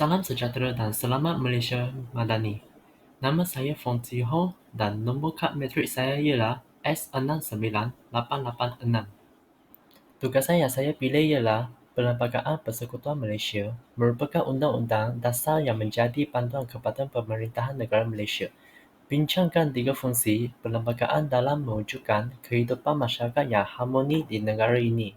Salam sejahtera dan selamat Malaysia Madani. Nama saya Fong Ji Ho dan nombor kad matrik saya ialah S698886. Tugasan yang saya pilih ialah Perlembagaan Persekutuan Malaysia merupakan undang-undang dasar yang menjadi panduan kepada pemerintahan negara Malaysia. Bincangkan 3 fungsi perlembagaan dalam mewujudkan kehidupan masyarakat yang harmoni di negara ini.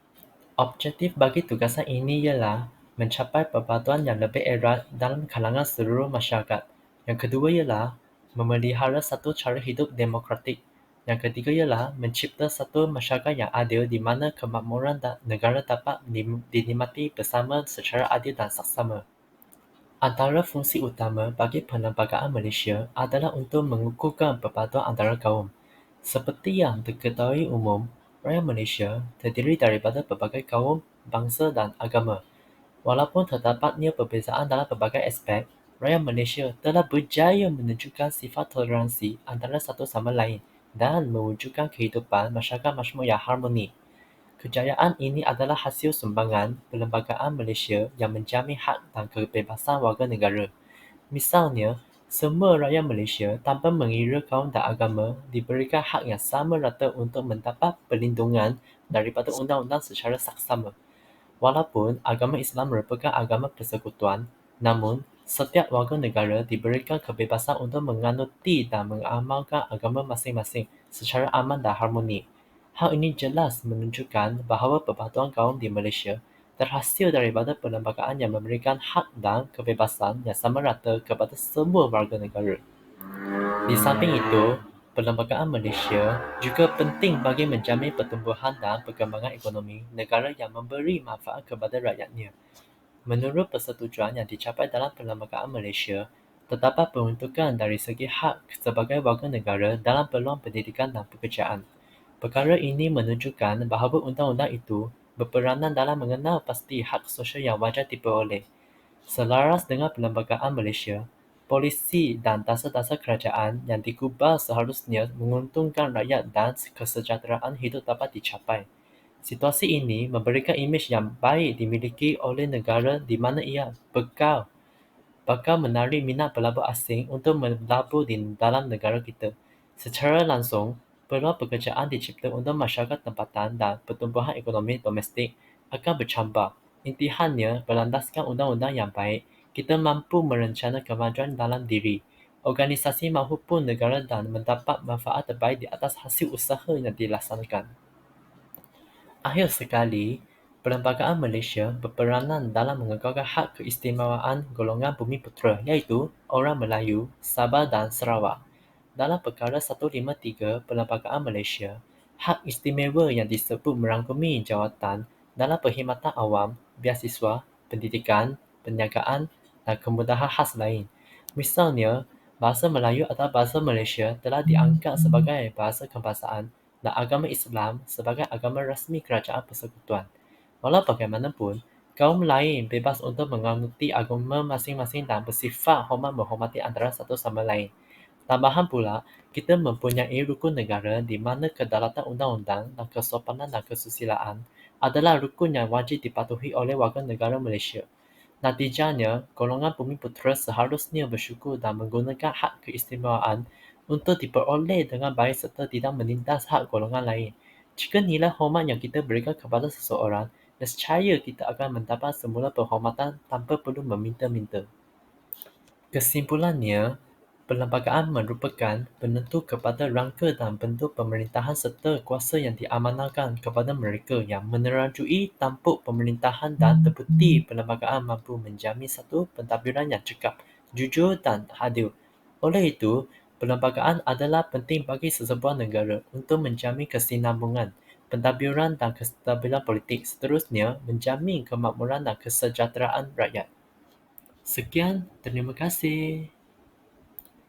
Objektif bagi tugasan ini ialah mencapai perpaduan yang lebih erat dalam kalangan seluruh masyarakat. Yang kedua ialah memelihara satu cara hidup demokratik. Yang ketiga ialah mencipta satu masyarakat yang adil di mana kemakmuran negara dapat dinikmati bersama secara adil dan saksama. Antara fungsi utama bagi perlembagaan Malaysia adalah untuk mengukuhkan perpaduan antara kaum. Seperti yang diketahui umum, rakyat Malaysia terdiri daripada pelbagai kaum, bangsa dan agama. Walaupun terdapatnya perbezaan dalam pelbagai aspek, rakyat Malaysia telah berjaya menunjukkan sifat toleransi antara satu sama lain dan mewujudkan kehidupan masyarakat majmuk yang harmoni. Kejayaan ini adalah hasil sumbangan perlembagaan Malaysia yang menjamin hak dan kebebasan warga negara. Misalnya, semua rakyat Malaysia tanpa mengira kaum dan agama diberikan hak yang sama rata untuk mendapat perlindungan daripada undang-undang secara saksama. Walaupun agama Islam merupakan agama persekutuan, namun setiap warga negara diberikan kebebasan untuk menganuti dan mengamalkan agama masing-masing secara aman dan harmoni. Hal ini jelas menunjukkan bahawa perpaduan kaum di Malaysia terhasil daripada perlembagaan yang memberikan hak dan kebebasan yang sama rata kepada semua warga negara. Di samping itu, perlembagaan Malaysia juga penting bagi menjamin pertumbuhan dan perkembangan ekonomi negara yang memberi manfaat kepada rakyatnya. Menurut persetujuan yang dicapai dalam perlembagaan Malaysia, terdapat peruntukan dari segi hak sebagai warga negara dalam peluang pendidikan dan pekerjaan. Perkara ini menunjukkan bahawa undang-undang itu berperanan dalam mengenal pasti hak sosial yang wajar diperoleh. Selaras dengan perlembagaan Malaysia, polisi dan dasar-dasar kerajaan yang digubal seharusnya menguntungkan rakyat dan kesejahteraan hidup dapat dicapai. Situasi ini memberikan imej yang baik dimiliki oleh negara di mana ia bakal menarik minat pelabur asing untuk melabur di dalam negara kita. Secara langsung, peluang pekerjaan dicipta untuk masyarakat tempatan dan pertumbuhan ekonomi domestik akan bercambah. Intihannya, berlandaskan undang-undang yang baik, kita mampu merencana kemajuan dalam diri, organisasi maupun negara dan mendapat manfaat terbaik di atas hasil usaha yang dilaksanakan. Akhir sekali, Perlembagaan Malaysia berperanan dalam mengekalkan hak keistimewaan golongan Bumiputera iaitu orang Melayu, Sabah dan Sarawak. Dalam Perkara 153 Perlembagaan Malaysia, hak istimewa yang disebut merangkumi jawatan dalam perkhidmatan awam, beasiswa, pendidikan, perniagaan dan kemudahan khas lain. Misalnya, bahasa Melayu atau bahasa Malaysia telah diangkat sebagai bahasa kebangsaan dan agama Islam sebagai agama rasmi kerajaan persekutuan. Walau bagaimanapun, kaum lain bebas untuk menganuti agama masing-masing dan bersifat hormat menghormati antara satu sama lain. Tambahan pula, kita mempunyai rukun negara di mana kedaulatan undang-undang dan kesopanan dan kesusilaan adalah rukun yang wajib dipatuhi oleh warga negara Malaysia. Natijahnya, golongan Bumiputera seharusnya bersyukur dan menggunakan hak keistimewaan untuk diperoleh dengan baik serta tidak menindas hak golongan lain. Jika nilai hormat yang kita berikan kepada seseorang, nescaya kita akan mendapat semula penghormatan tanpa perlu meminta-minta. Kesimpulannya, perlembagaan merupakan penentu kepada rangka dan bentuk pemerintahan serta kuasa yang diamanahkan kepada mereka yang menerajui tampuk pemerintahan dan terbukti perlembagaan mampu menjamin satu pentadbiran yang cekap, jujur dan adil. Oleh itu, perlembagaan adalah penting bagi sesebuah negara untuk menjamin kesinambungan, pentadbiran dan kestabilan politik, seterusnya menjamin kemakmuran dan kesejahteraan rakyat. Sekian, terima kasih.